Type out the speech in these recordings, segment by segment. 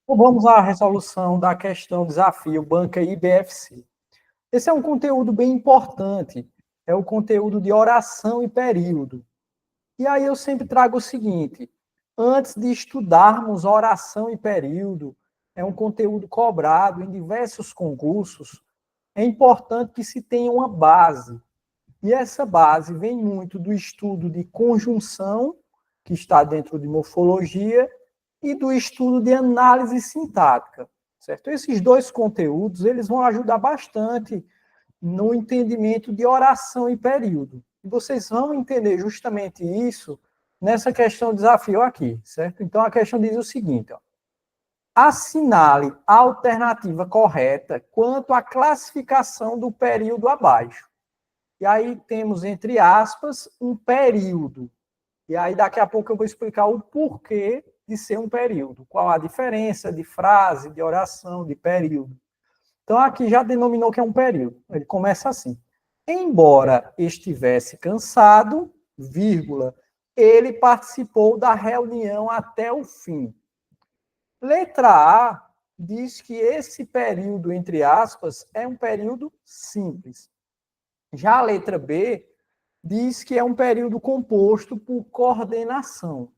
Então, vamos à resolução da questão desafio banca IBFC. Esse é um conteúdo bem importante, é o conteúdo de oração e período. E aí eu sempre trago o seguinte, antes de estudarmos oração e período, é um conteúdo cobrado em diversos concursos, é importante que se tenha uma base. E essa base vem muito do estudo de conjunção, que está dentro de morfologia, e do estudo de análise sintática, certo? Esses dois conteúdos, eles vão ajudar bastante no entendimento de oração e período. E vocês vão entender justamente isso nessa questão de desafio aqui, certo? Então, a questão diz o seguinte, ó, assinale a alternativa correta quanto à classificação do período abaixo. E aí temos, entre aspas, um período. E aí daqui a pouco eu vou explicar o porquê de ser um período, qual a diferença de frase, de oração, de período. Então aqui já denominou que é um período. Ele começa assim: embora estivesse cansado, vírgula, ele participou da reunião até o fim. Letra A diz que esse período, entre aspas, é um período simples. Já a letra B diz que é um período composto por coordenação.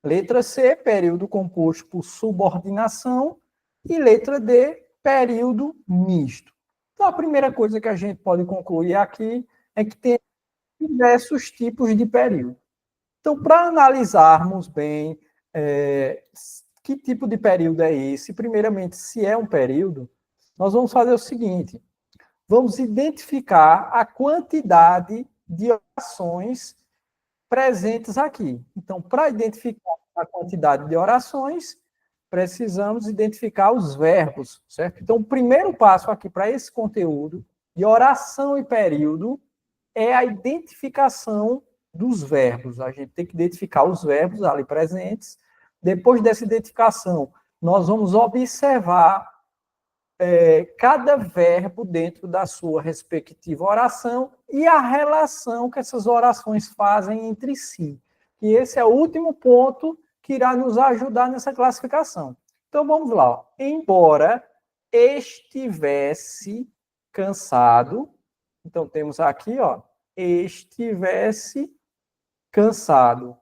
Letra C, período composto por subordinação. E letra D, período misto. Então, a primeira coisa que a gente pode concluir aqui é que tem diversos tipos de período. Então, para analisarmos bem que tipo de período é esse, primeiramente, se é um período, nós vamos fazer o seguinte: vamos identificar a quantidade de orações presentes aqui. Então, para identificar a quantidade de orações, precisamos identificar os verbos, certo? Então, o primeiro passo aqui para esse conteúdo de oração e período é a identificação dos verbos. A gente tem que identificar os verbos ali presentes. Depois dessa identificação, nós vamos observar cada verbo dentro da sua respectiva oração e a relação que essas orações fazem entre si. E esse é o último ponto que irá nos ajudar nessa classificação. Então vamos lá. Ó. Embora estivesse cansado, então temos aqui, ó, estivesse cansado.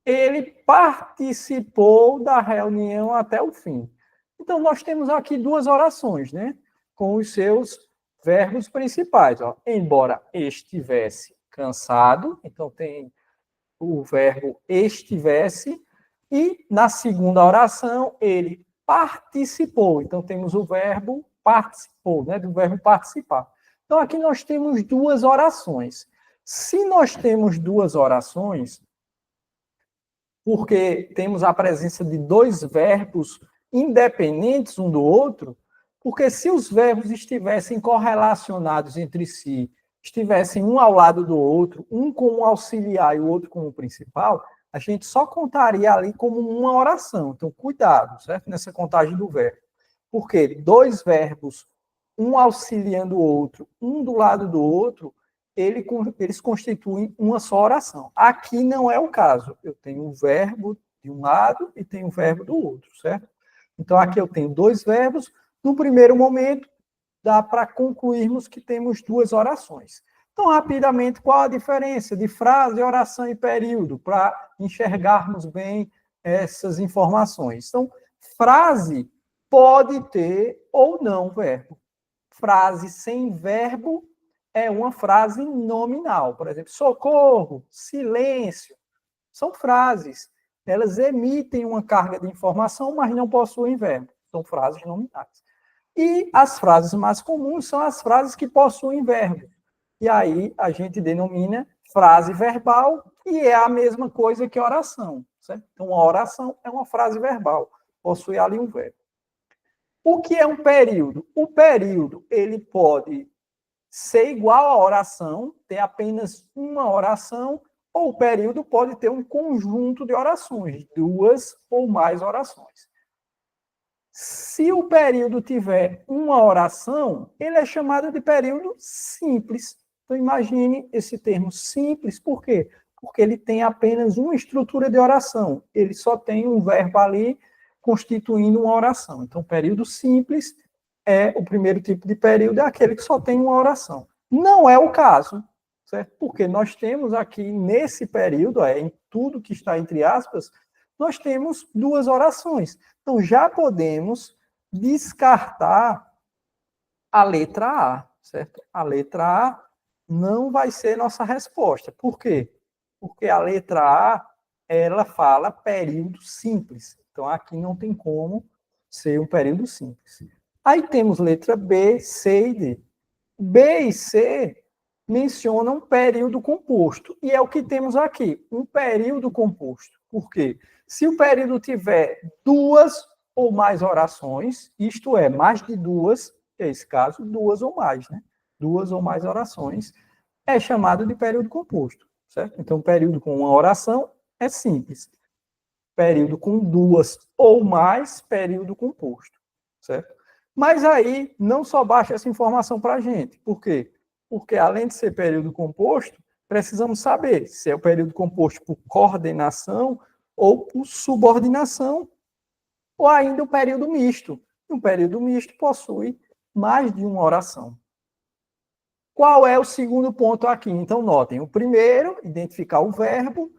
Ele participou da reunião até o fim. Então, nós temos aqui duas orações, né? Com os seus verbos principais. Ó. Embora estivesse cansado, então tem o verbo estivesse, e na segunda oração ele participou. Então, temos o verbo participou, né? Do verbo participar. Então, aqui nós temos duas orações. Se nós temos duas orações, porque temos a presença de dois verbos independentes um do outro, porque se os verbos estivessem correlacionados entre si, estivessem um ao lado do outro, um como auxiliar e o outro como principal, a gente só contaria ali como uma oração. Então, cuidado, certo? Nessa contagem do verbo. Porque dois verbos, um auxiliando o outro, um do lado do outro, eles constituem uma só oração. Aqui não é o caso. Eu tenho um verbo de um lado e tenho um verbo do outro, certo? Então, aqui eu tenho dois verbos. No primeiro momento, dá para concluirmos que temos duas orações. Então, rapidamente, qual a diferença de frase, oração e período, para enxergarmos bem essas informações? Então, frase pode ter ou não verbo. Frase sem verbo é uma frase nominal. Por exemplo, socorro, silêncio, são frases. Elas emitem uma carga de informação, mas não possuem verbo. São frases nominais. E as frases mais comuns são as frases que possuem verbo. E aí a gente denomina frase verbal, e é a mesma coisa que oração. Certo? Então, uma oração é uma frase verbal, possui ali um verbo. O que é um período? O período, ele pode ser igual à oração, ter apenas uma oração, ou o período pode ter um conjunto de orações, duas ou mais orações. Se o período tiver uma oração, ele é chamado de período simples. Então, imagine esse termo simples, por quê? Porque ele tem apenas uma estrutura de oração. Ele só tem um verbo ali constituindo uma oração. Então, período simples é o primeiro tipo de período, é aquele que só tem uma oração. Não é o caso, certo? Porque nós temos aqui, nesse período, em tudo que está entre aspas, nós temos duas orações. Então, já podemos descartar a letra A, certo? A letra A não vai ser nossa resposta. Por quê? Porque a letra A, ela fala período simples. Então, aqui não tem como ser um período simples. Aí temos letra B, C e D. B e C mencionam período composto. E é o que temos aqui, um período composto. Por quê? Se o período tiver duas ou mais orações, isto é, mais de duas, que é esse caso, duas ou mais, né? Duas ou mais orações, é chamado de período composto, certo? Então, período com uma oração é simples. Período com duas ou mais, período composto, certo? Mas aí, não só baixa essa informação para a gente. Por quê? Porque, além de ser período composto, precisamos saber se é o período composto por coordenação ou por subordinação, ou ainda o período misto. Um período misto possui mais de uma oração. Qual é o segundo ponto aqui? Então, notem, o primeiro, identificar o verbo.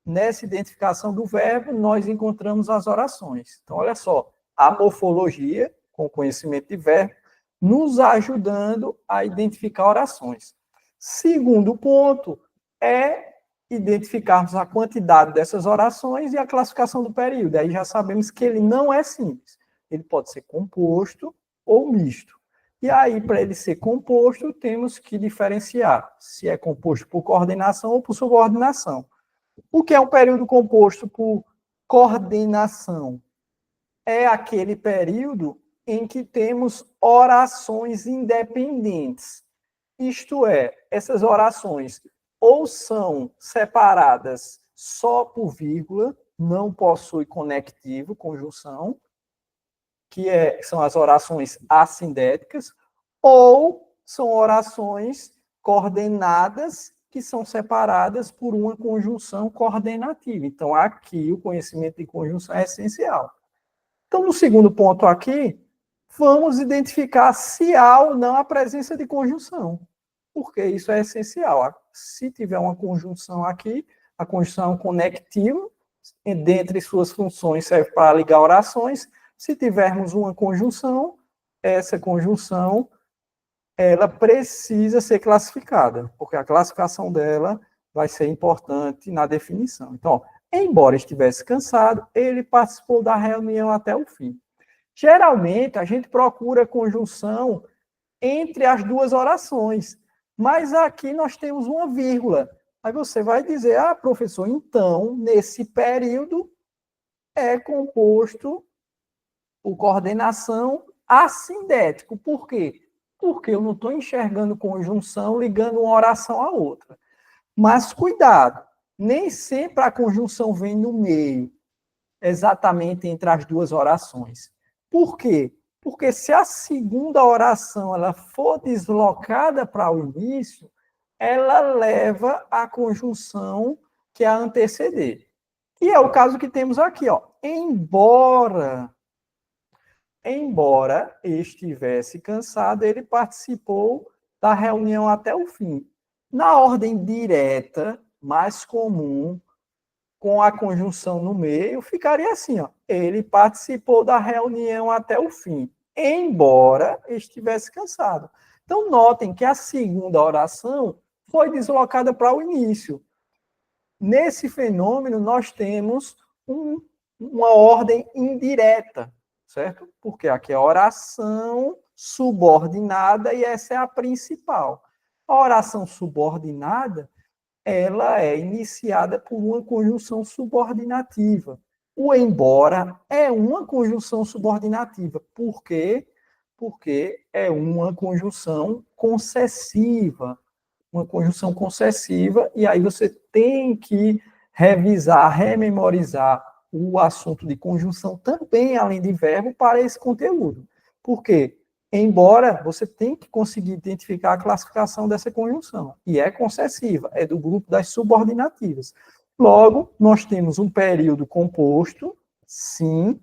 Nessa identificação do verbo, nós encontramos as orações. Então, olha só, a morfologia, com o conhecimento de verbo, nos ajudando a identificar orações. Segundo ponto é identificarmos a quantidade dessas orações e a classificação do período. Aí já sabemos que ele não é simples. Ele pode ser composto ou misto. E aí, para ele ser composto, temos que diferenciar se é composto por coordenação ou por subordinação. O que é um período composto por coordenação? É aquele período em que temos orações independentes. Isto é, essas orações ou são separadas só por vírgula, não possui conectivo, conjunção, são as orações assindéticas, ou são orações coordenadas que são separadas por uma conjunção coordenativa. Então, aqui o conhecimento de conjunção é essencial. Então, no segundo ponto aqui, vamos identificar se há ou não a presença de conjunção, porque isso é essencial. Se tiver uma conjunção aqui, a conjunção conectiva, dentre suas funções, serve para ligar orações. Se tivermos uma conjunção, essa conjunção ela precisa ser classificada, porque a classificação dela vai ser importante na definição. Então, embora estivesse cansado, ele participou da reunião até o fim. Geralmente, a gente procura conjunção entre as duas orações, mas aqui nós temos uma vírgula. Aí você vai dizer, professor, então, nesse período é composto por coordenação assindético. Por quê? Porque eu não estou enxergando conjunção ligando uma oração à outra. Mas cuidado, nem sempre a conjunção vem no meio, exatamente entre as duas orações. Por quê? Porque se a segunda oração ela for deslocada para o início, ela leva a conjunção que a anteceder. E é o caso que temos aqui, ó. Embora estivesse cansado, ele participou da reunião até o fim. Na ordem direta, mais comum, com a conjunção no meio, ficaria assim, ó. Ele participou da reunião até o fim, embora estivesse cansado. Então, notem que a segunda oração foi deslocada para o início. Nesse fenômeno, nós temos uma ordem indireta, certo? Porque aqui é a oração subordinada e essa é a principal. A oração subordinada, ela é iniciada por uma conjunção subordinativa. O embora é uma conjunção subordinativa. Por quê? Porque é uma conjunção concessiva. Uma conjunção concessiva, e aí você tem que revisar, rememorizar o assunto de conjunção também, além de verbo, para esse conteúdo. Por quê? Embora você tem que conseguir identificar a classificação dessa conjunção, e é concessiva, é do grupo das subordinativas. Logo, nós temos um período composto, sim,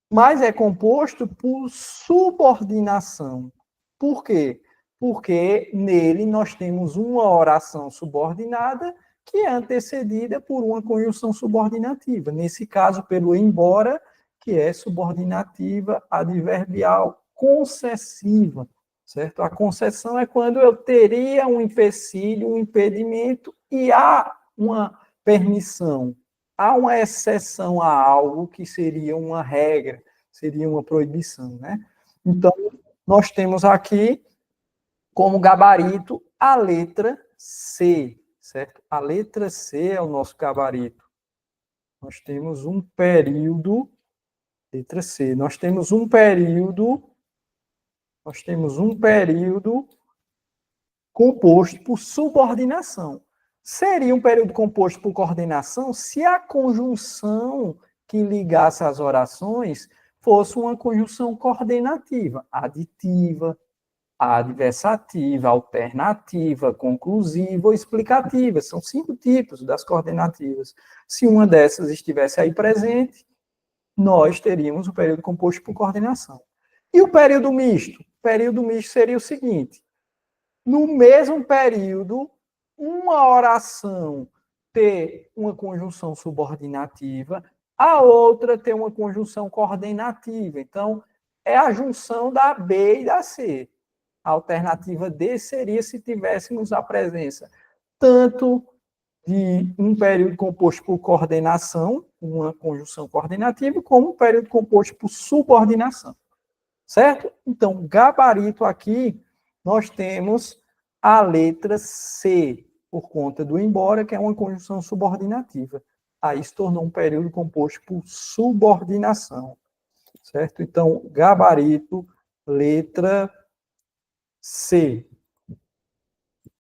mas é composto por subordinação. Por quê? Porque nele nós temos uma oração subordinada que é antecedida por uma conjunção subordinativa. Nesse caso, pelo embora, que é subordinativa adverbial concessiva, certo? A concessão é quando eu teria um empecilho, um impedimento e há uma permissão, há uma exceção a algo que seria uma regra, seria uma proibição, né? Então, nós temos aqui como gabarito a letra C, certo? A letra C é o nosso gabarito. Nós temos um período, letra C, nós temos um período composto por subordinação. Seria um período composto por coordenação se a conjunção que ligasse as orações fosse uma conjunção coordenativa, aditiva, adversativa, alternativa, conclusiva ou explicativa. São 5 tipos das coordenativas. Se uma dessas estivesse aí presente, nós teríamos o período composto por coordenação. E o período misto? O período misto seria o seguinte: no mesmo período, uma oração ter uma conjunção subordinativa, a outra ter uma conjunção coordenativa. Então, é a junção da B e da C. A alternativa D seria se tivéssemos a presença tanto de um período composto por coordenação, uma conjunção coordenativa, como um período composto por subordinação. Certo? Então, gabarito aqui, nós temos a letra C, por conta do embora, que é uma conjunção subordinativa. Aí se tornou um período composto por subordinação. Certo? Então, gabarito, letra C.